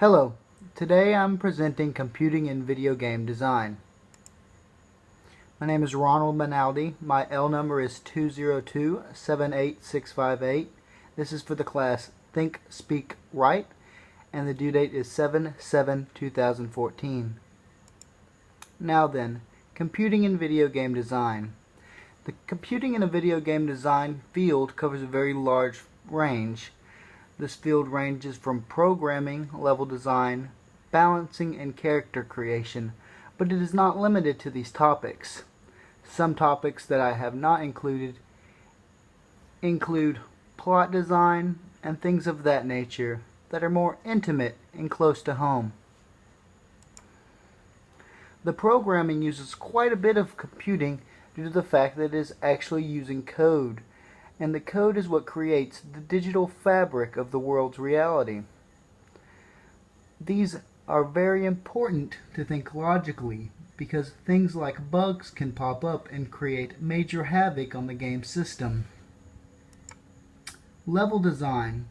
Hello, today I'm presenting Computing in Video Game Design. My name is Ronald Minaldi. My L number is 202-78658. This is for the class Think, Speak, Write, and the due date is 7/7/2014. Now then, Computing in Video Game Design. The computing in a video game design field covers a very large range. This field ranges from programming, level design, balancing, and character creation, but it is not limited to these topics. Some topics that I have not included include plot design and things of that nature that are more intimate and close to home. The programming uses quite a bit of computing due to the fact that it is actually using code, and the code is what creates the digital fabric of the world's reality. These are very important to think logically because things like bugs can pop up and create major havoc on the game system. Level design.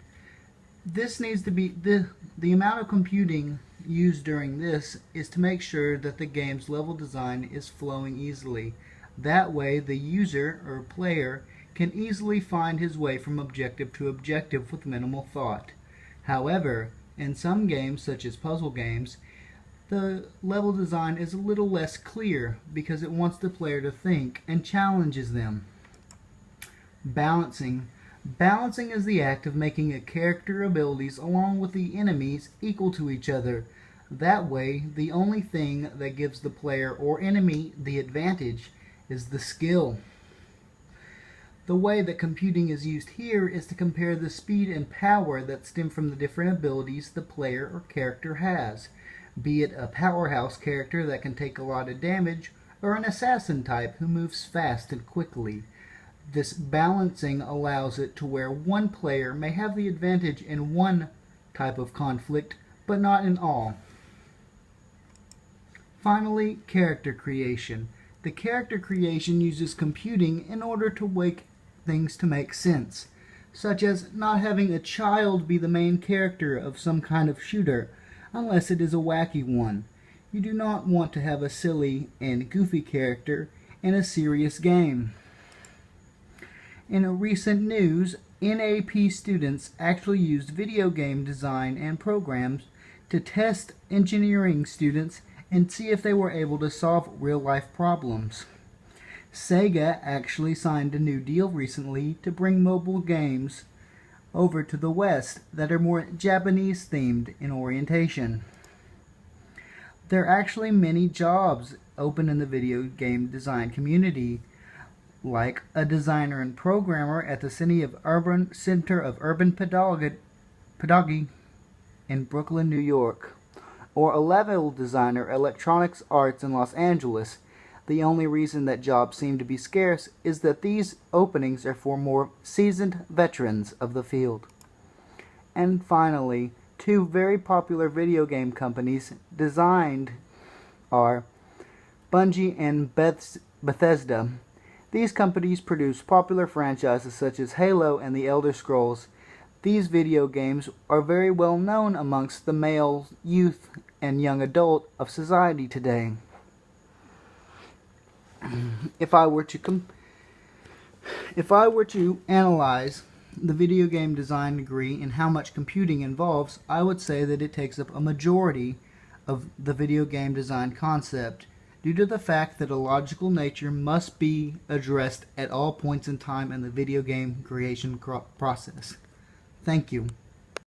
This needs to be the amount of computing used during this is to make sure that the game's level design is flowing easily. That way the user or player can easily find his way from objective to objective with minimal thought. However, in some games, such as puzzle games, the level design is a little less clear because it wants the player to think and challenges them. Balancing. Balancing is the act of making a character abilities along with the enemies equal to each other. That way, the only thing that gives the player or enemy the advantage is the skill. The way that computing is used here is to compare the speed and power that stem from the different abilities the player or character has, be it a powerhouse character that can take a lot of damage or an assassin type who moves fast and quickly. This balancing allows it to where one player may have the advantage in one type of conflict, but not in all. Finally, character creation. The character creation uses computing in order to make things to make sense, such as not having a child be the main character of some kind of shooter, unless it is a wacky one. You do not want to have a silly and goofy character in a serious game. In a recent news, NAP students actually used video game design and programs to test engineering students and see if they were able to solve real-life problems. Sega actually signed a new deal recently to bring mobile games over to the West that are more Japanese-themed in orientation. There are actually many jobs open in the video game design community, like a designer and programmer at the Center of Urban Pedagogy in Brooklyn, New York, or a level designer, electronics arts in Los Angeles. The only reason that jobs seem to be scarce is that these openings are for more seasoned veterans of the field. And finally, two very popular video game companies designed are Bungie and Bethesda. These companies produce popular franchises such as Halo and The Elder Scrolls. These video games are very well known amongst the male youth and young adult of society today. If I were to analyze the video game design degree and how much computing involves, I would say that it takes up a majority of the video game design concept due to the fact that a logical nature must be addressed at all points in time in the video game creation process. Thank you.